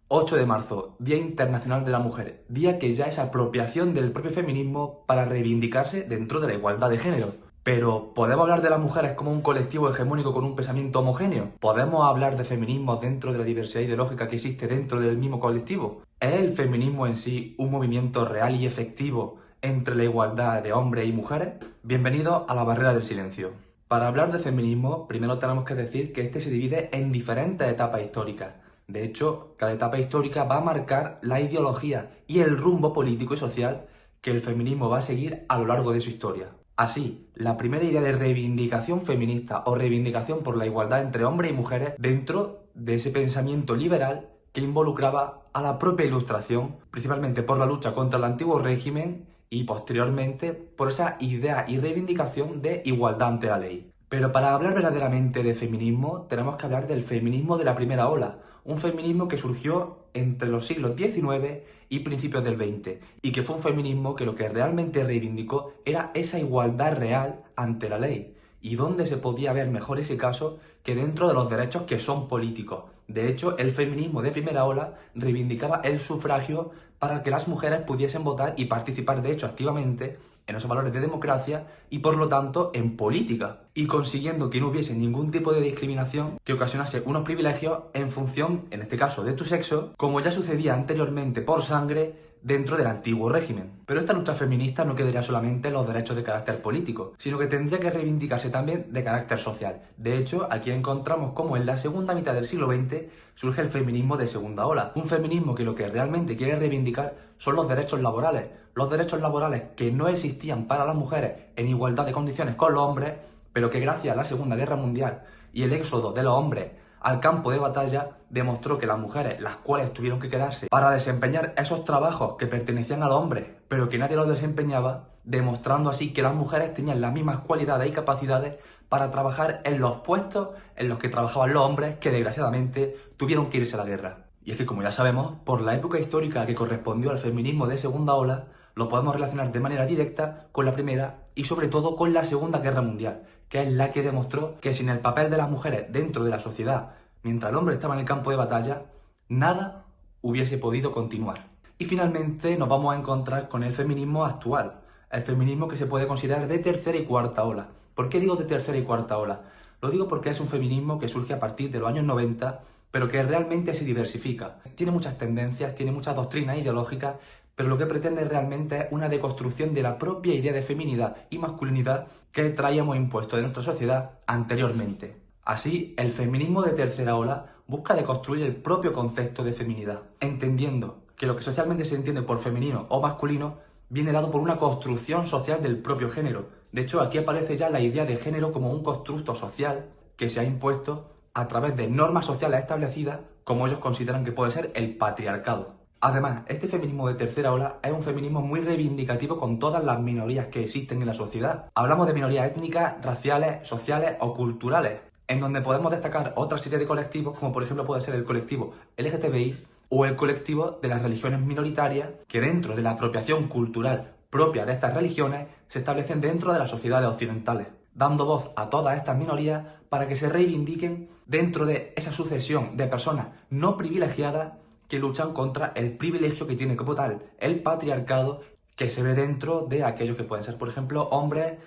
8 de marzo, Día Internacional de la Mujer, día que ya es apropiación del propio feminismo para reivindicarse dentro de la igualdad de género. Pero, ¿podemos hablar de las mujeres como un colectivo hegemónico con un pensamiento homogéneo? ¿Podemos hablar de feminismo dentro de la diversidad ideológica que existe dentro del mismo colectivo? ¿Es el feminismo en sí un movimiento real y efectivo entre la igualdad de hombres y mujeres? Bienvenidos a la barrera del silencio. Para hablar de feminismo, primero tenemos que decir que este se divide en diferentes etapas históricas. De hecho, cada etapa histórica va a marcar la ideología y el rumbo político y social que el feminismo va a seguir a lo largo de su historia. Así, la primera idea de reivindicación feminista o reivindicación por la igualdad entre hombres y mujeres dentro de ese pensamiento liberal que involucraba a la propia Ilustración, principalmente por la lucha contra el antiguo régimen y posteriormente por esa idea y reivindicación de igualdad ante la ley. Pero para hablar verdaderamente de feminismo, tenemos que hablar del feminismo de la primera ola, un feminismo que surgió entre los siglos XIX y principios del XX, y que fue un feminismo que lo que realmente reivindicó era esa igualdad real ante la ley, y donde se podía ver mejor ese caso que dentro de los derechos que son políticos. De hecho, el feminismo de primera ola reivindicaba el sufragio para que las mujeres pudiesen votar y participar, de hecho, activamente en esos valores de democracia y por lo tanto en política, y consiguiendo que no hubiese ningún tipo de discriminación que ocasionase unos privilegios en función, en este caso, de tu sexo, como ya sucedía anteriormente por sangre dentro del antiguo régimen. Pero esta lucha feminista no quedaría solamente en los derechos de carácter político, sino que tendría que reivindicarse también de carácter social. De hecho, aquí encontramos cómo en la segunda mitad del siglo XX surge el feminismo de segunda ola, un feminismo que lo que realmente quiere reivindicar son los derechos laborales que no existían para las mujeres en igualdad de condiciones con los hombres, pero que gracias a la Segunda Guerra Mundial y el éxodo de los hombres al campo de batalla demostró que las mujeres, las cuales tuvieron que quedarse para desempeñar esos trabajos que pertenecían a los hombres, pero que nadie los desempeñaba, demostrando así que las mujeres tenían las mismas cualidades y capacidades para trabajar en los puestos en los que trabajaban los hombres que desgraciadamente tuvieron que irse a la guerra. Y es que, como ya sabemos, por la época histórica que correspondió al feminismo de segunda ola, lo podemos relacionar de manera directa con la Primera y sobre todo con la Segunda Guerra Mundial, que es la que demostró que sin el papel de las mujeres dentro de la sociedad, mientras el hombre estaba en el campo de batalla, nada hubiese podido continuar. Y finalmente nos vamos a encontrar con el feminismo actual, el feminismo que se puede considerar de tercera y cuarta ola. ¿Por qué digo de tercera y cuarta ola? Lo digo porque es un feminismo que surge a partir de los años 90, pero que realmente se diversifica. Tiene muchas tendencias, tiene muchas doctrinas ideológicas, pero lo que pretende realmente es una deconstrucción de la propia idea de feminidad y masculinidad que traíamos impuesto de nuestra sociedad anteriormente. Así, el feminismo de tercera ola busca deconstruir el propio concepto de feminidad, entendiendo que lo que socialmente se entiende por femenino o masculino viene dado por una construcción social del propio género. De hecho, aquí aparece ya la idea de género como un constructo social que se ha impuesto a través de normas sociales establecidas, como ellos consideran que puede ser el patriarcado. Además, este feminismo de tercera ola es un feminismo muy reivindicativo con todas las minorías que existen en la sociedad. Hablamos de minorías étnicas, raciales, sociales o culturales, en donde podemos destacar otra serie de colectivos, como por ejemplo puede ser el colectivo LGTBI o el colectivo de las religiones minoritarias, que dentro de la apropiación cultural propia de estas religiones se establecen dentro de las sociedades occidentales, dando voz a todas estas minorías para que se reivindiquen dentro de esa sucesión de personas no privilegiadas que luchan contra el privilegio que tiene como tal el patriarcado, que se ve dentro de aquellos que pueden ser, por ejemplo, hombres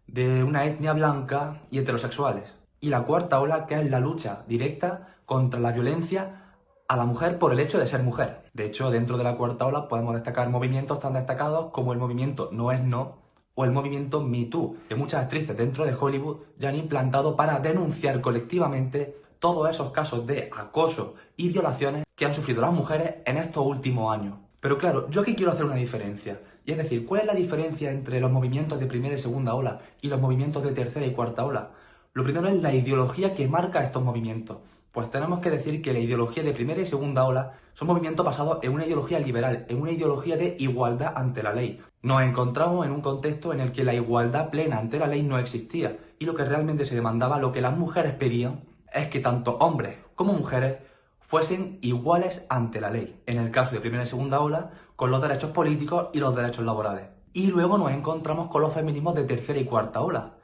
de una etnia blanca y heterosexuales. Y la cuarta ola, que es la lucha directa contra la violencia a la mujer por el hecho de ser mujer. De hecho, dentro de la cuarta ola podemos destacar movimientos tan destacados como el movimiento No es No o el movimiento Me Too, que muchas actrices dentro de Hollywood ya han implantado para denunciar colectivamente todos esos casos de acoso y violaciones que han sufrido las mujeres en estos últimos años. Pero claro, yo aquí quiero hacer una diferencia. Y es decir, ¿cuál es la diferencia entre los movimientos de primera y segunda ola y los movimientos de tercera y cuarta ola? Lo primero es la ideología que marca estos movimientos. Pues tenemos que decir que la ideología de primera y segunda ola son movimientos basados en una ideología liberal, en una ideología de igualdad ante la ley. Nos encontramos en un contexto en el que la igualdad plena ante la ley no existía y lo que realmente se demandaba, lo que las mujeres pedían, es que tanto hombres como mujeres fuesen iguales ante la ley, en el caso de primera y segunda ola, con los derechos políticos y los derechos laborales. Y luego nos encontramos con los feminismos de tercera y cuarta ola,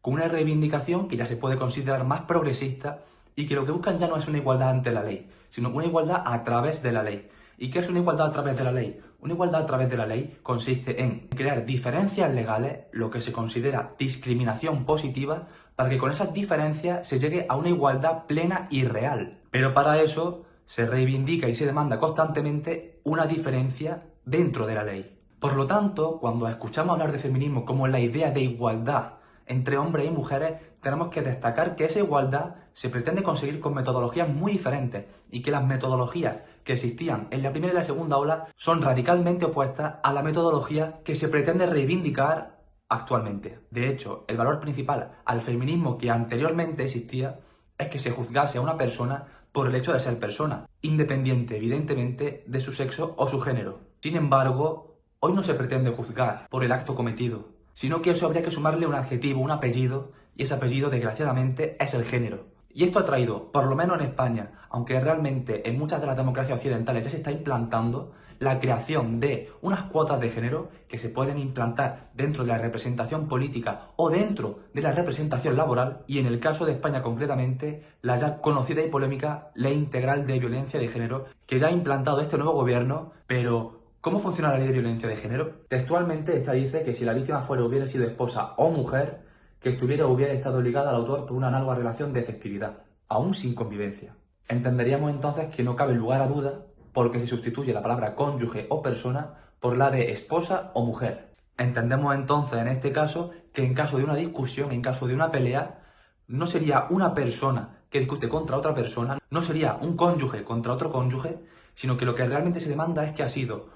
con una reivindicación que ya se puede considerar más progresista, y que lo que buscan ya no es una igualdad ante la ley, sino una igualdad a través de la ley. ¿Y qué es una igualdad a través de la ley? Una igualdad a través de la ley consiste en crear diferencias legales, lo que se considera discriminación positiva, para que con esas diferencias se llegue a una igualdad plena y real. Pero para eso se reivindica y se demanda constantemente una diferencia dentro de la ley. Por lo tanto, cuando escuchamos hablar de feminismo como la idea de igualdad entre hombres y mujeres, tenemos que destacar que esa igualdad se pretende conseguir con metodologías muy diferentes y que las metodologías que existían en la primera y la segunda ola son radicalmente opuestas a la metodología que se pretende reivindicar actualmente. De hecho, el valor principal al feminismo que anteriormente existía es que se juzgase a una persona por el hecho de ser persona, independiente, evidentemente, de su sexo o su género. Sin embargo, hoy no se pretende juzgar por el acto cometido, sino que eso habría que sumarle un adjetivo, un apellido, y ese apellido, desgraciadamente, es el género. Y esto ha traído, por lo menos en España, aunque realmente en muchas de las democracias occidentales ya se está implantando, la creación de unas cuotas de género que se pueden implantar dentro de la representación política o dentro de la representación laboral, y en el caso de España concretamente, la ya conocida y polémica Ley Integral de Violencia de Género, que ya ha implantado este nuevo gobierno. Pero ¿cómo funciona la ley de violencia de género? Textualmente, esta dice que si la víctima hubiera sido esposa o mujer, que estuviera o hubiera estado ligada al autor por una análoga relación de efectividad, aún sin convivencia. Entenderíamos entonces que no cabe lugar a duda porque se sustituye la palabra cónyuge o persona por la de esposa o mujer. Entendemos entonces en este caso que en caso de una discusión, en caso de una pelea, no sería una persona que discute contra otra persona, no sería un cónyuge contra otro cónyuge, sino que lo que realmente se demanda es que ha sido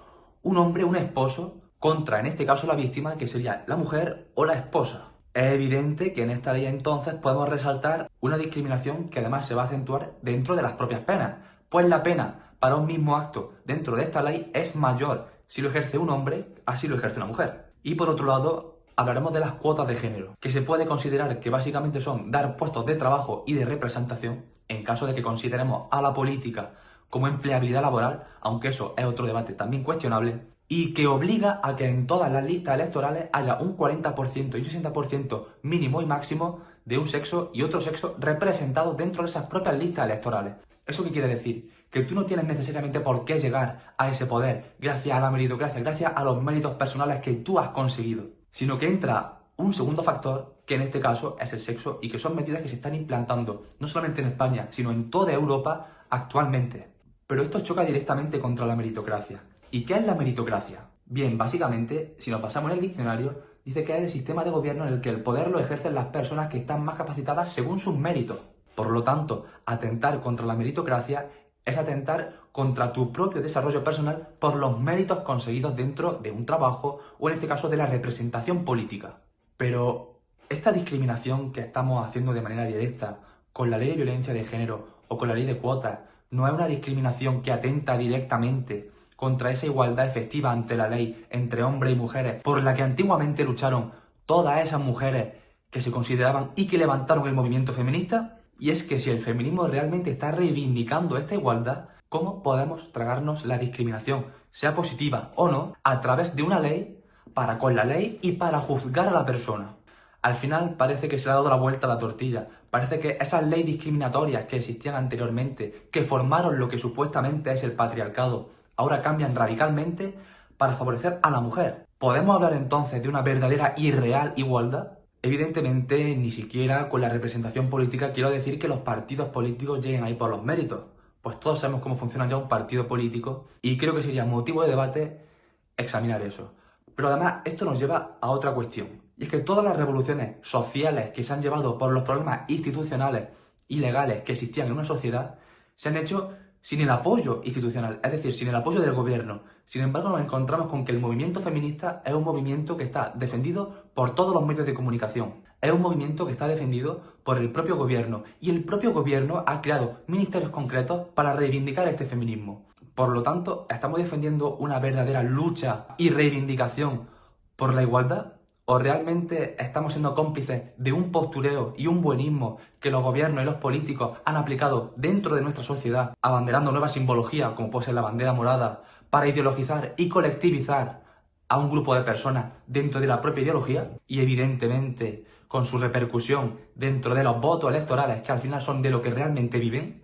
un hombre, un esposo, contra, en este caso, la víctima, que sería la mujer o la esposa. Es evidente que en esta ley entonces podemos resaltar una discriminación que además se va a acentuar dentro de las propias penas, pues la pena para un mismo acto dentro de esta ley es mayor si lo ejerce un hombre a si lo ejerce una mujer. Y por otro lado, hablaremos de las cuotas de género, que se puede considerar que básicamente son dar puestos de trabajo y de representación, en caso de que consideremos a la política como empleabilidad laboral, aunque eso es otro debate también cuestionable, y que obliga a que en todas las listas electorales haya un 40% y un 60% mínimo y máximo de un sexo y otro sexo representados dentro de esas propias listas electorales. ¿Eso qué quiere decir? Que tú no tienes necesariamente por qué llegar a ese poder gracias a la meritocracia, gracias a los méritos personales que tú has conseguido, sino que entra un segundo factor, que en este caso es el sexo, y que son medidas que se están implantando no solamente en España, sino en toda Europa actualmente. Pero esto choca directamente contra la meritocracia. ¿Y qué es la meritocracia? Bien, básicamente, si nos pasamos en el diccionario, dice que es el sistema de gobierno en el que el poder lo ejercen las personas que están más capacitadas según sus méritos. Por lo tanto, atentar contra la meritocracia es atentar contra tu propio desarrollo personal por los méritos conseguidos dentro de un trabajo o en este caso de la representación política. Pero esta discriminación que estamos haciendo de manera directa con la ley de violencia de género o con la ley de cuotas no es una discriminación que atenta directamente contra esa igualdad efectiva ante la ley entre hombres y mujeres por la que antiguamente lucharon todas esas mujeres que se consideraban y que levantaron el movimiento feminista. Y es que si el feminismo realmente está reivindicando esta igualdad, ¿cómo podemos tragarnos la discriminación, sea positiva o no, a través de una ley, para con la ley y para juzgar a la persona? Al final parece que se le ha dado la vuelta a la tortilla. Parece que esas leyes discriminatorias que existían anteriormente, que formaron lo que supuestamente es el patriarcado, ahora cambian radicalmente para favorecer a la mujer. ¿Podemos hablar entonces de una verdadera y real igualdad? Evidentemente, ni siquiera con la representación política quiero decir que los partidos políticos lleguen ahí por los méritos. Pues todos sabemos cómo funciona ya un partido político y creo que sería motivo de debate examinar eso. Pero además esto nos lleva a otra cuestión. Y es que todas las revoluciones sociales que se han llevado por los problemas institucionales y legales que existían en una sociedad se han hecho sin el apoyo institucional, es decir, sin el apoyo del gobierno. Sin embargo, nos encontramos con que el movimiento feminista es un movimiento que está defendido por todos los medios de comunicación. Es un movimiento que está defendido por el propio gobierno. Y el propio gobierno ha creado ministerios concretos para reivindicar este feminismo. Por lo tanto, ¿estamos defendiendo una verdadera lucha y reivindicación por la igualdad? ¿O realmente estamos siendo cómplices de un postureo y un buenismo que los gobiernos y los políticos han aplicado dentro de nuestra sociedad, abanderando nuevas simbologías, como puede ser la bandera morada, para ideologizar y colectivizar a un grupo de personas dentro de la propia ideología? Y evidentemente, con su repercusión dentro de los votos electorales, que al final son de lo que realmente viven,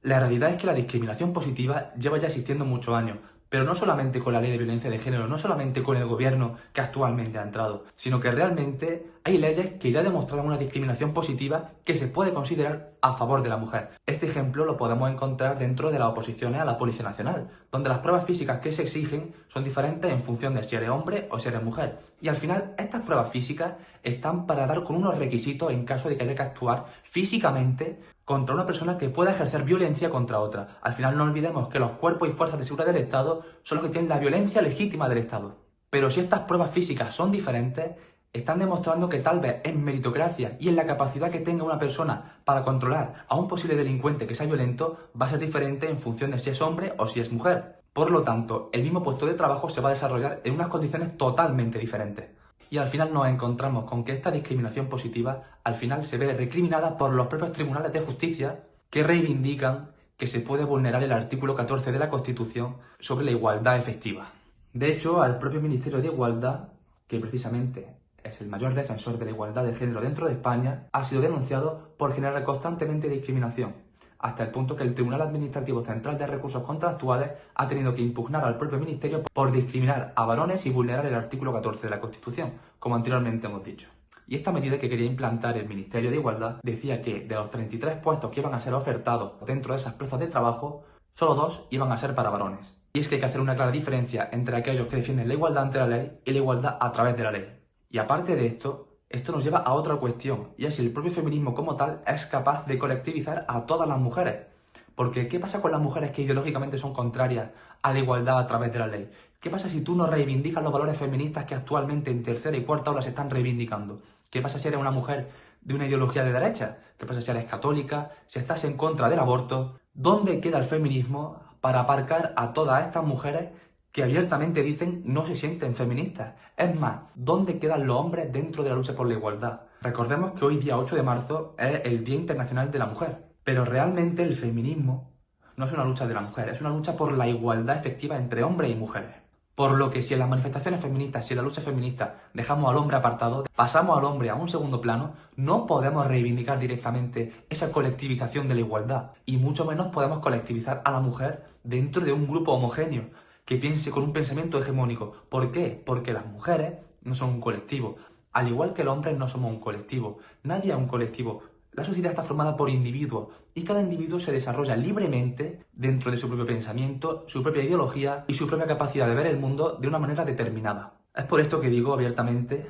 la realidad es que la discriminación positiva lleva ya existiendo muchos años, pero no solamente con la ley de violencia de género, no solamente con el gobierno que actualmente ha entrado, sino que realmente hay leyes que ya demostraron una discriminación positiva que se puede considerar a favor de la mujer. Este ejemplo lo podemos encontrar dentro de las oposiciones a la Policía Nacional, donde las pruebas físicas que se exigen son diferentes en función de si eres hombre o si eres mujer. Y al final, estas pruebas físicas están para dar con unos requisitos en caso de que haya que actuar físicamente contra una persona que pueda ejercer violencia contra otra. Al final no olvidemos que los cuerpos y fuerzas de seguridad del Estado son los que tienen la violencia legítima del Estado. Pero si estas pruebas físicas son diferentes, están demostrando que tal vez en meritocracia y en la capacidad que tenga una persona para controlar a un posible delincuente que sea violento va a ser diferente en función de si es hombre o si es mujer. Por lo tanto, el mismo puesto de trabajo se va a desarrollar en unas condiciones totalmente diferentes. Y al final nos encontramos con que esta discriminación positiva al final se ve recriminada por los propios tribunales de justicia que reivindican que se puede vulnerar el artículo 14 de la Constitución sobre la igualdad efectiva. De hecho, al propio Ministerio de Igualdad, que precisamente es el mayor defensor de la igualdad de género dentro de España, ha sido denunciado por generar constantemente discriminación, hasta el punto que el Tribunal Administrativo Central de Recursos Contractuales ha tenido que impugnar al propio Ministerio por discriminar a varones y vulnerar el artículo 14 de la Constitución, como anteriormente hemos dicho. Y esta medida que quería implantar el Ministerio de Igualdad decía que de los 33 puestos que iban a ser ofertados dentro de esas plazas de trabajo, solo 2 iban a ser para varones. Y es que hay que hacer una clara diferencia entre aquellos que defienden la igualdad ante la ley y la igualdad a través de la ley. Y aparte de esto nos lleva a otra cuestión, y es si el propio feminismo como tal es capaz de colectivizar a todas las mujeres. Porque, ¿qué pasa con las mujeres que ideológicamente son contrarias a la igualdad a través de la ley? ¿Qué pasa si tú no reivindicas los valores feministas que actualmente en tercera y cuarta ola se están reivindicando? ¿Qué pasa si eres una mujer de una ideología de derecha? ¿Qué pasa si eres católica? ¿Si estás en contra del aborto? ¿Dónde queda el feminismo para aparcar a todas estas mujeres que abiertamente dicen no se sienten feministas? Es más, ¿dónde quedan los hombres dentro de la lucha por la igualdad? Recordemos que hoy día 8 de marzo es el Día Internacional de la Mujer, pero realmente el feminismo no es una lucha de la mujer, es una lucha por la igualdad efectiva entre hombres y mujeres. Por lo que si en las manifestaciones feministas, si en la lucha feminista dejamos al hombre apartado, pasamos al hombre a un segundo plano, no podemos reivindicar directamente esa colectivización de la igualdad, y mucho menos podemos colectivizar a la mujer dentro de un grupo homogéneo que piense con un pensamiento hegemónico. ¿Por qué? Porque las mujeres no son un colectivo, al igual que los hombres no somos un colectivo. Nadie es un colectivo. La sociedad está formada por individuos y cada individuo se desarrolla libremente dentro de su propio pensamiento, su propia ideología y su propia capacidad de ver el mundo de una manera determinada. Es por esto que digo abiertamente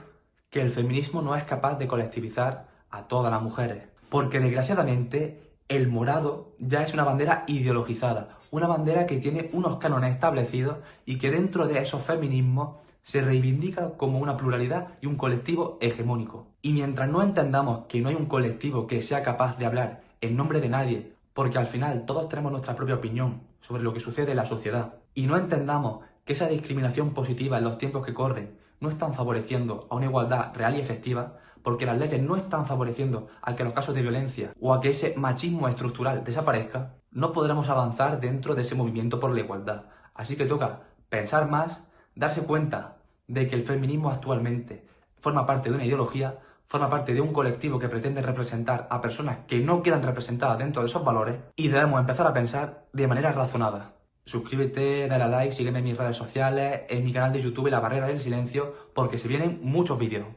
que el feminismo no es capaz de colectivizar a todas las mujeres, porque desgraciadamente el morado ya es una bandera ideologizada, una bandera que tiene unos cánones establecidos y que dentro de esos feminismos se reivindica como una pluralidad y un colectivo hegemónico. Y mientras no entendamos que no hay un colectivo que sea capaz de hablar en nombre de nadie, porque al final todos tenemos nuestra propia opinión sobre lo que sucede en la sociedad, y no entendamos que esa discriminación positiva en los tiempos que corren no están favoreciendo a una igualdad real y efectiva, porque las leyes no están favoreciendo a que los casos de violencia o a que ese machismo estructural desaparezca, no podremos avanzar dentro de ese movimiento por la igualdad. Así que toca pensar más, darse cuenta de que el feminismo actualmente forma parte de una ideología, forma parte de un colectivo que pretende representar a personas que no quedan representadas dentro de esos valores, y debemos empezar a pensar de manera razonada. Suscríbete, dale a like, sígueme en mis redes sociales, en mi canal de YouTube La Barrera del Silencio, porque se vienen muchos vídeos.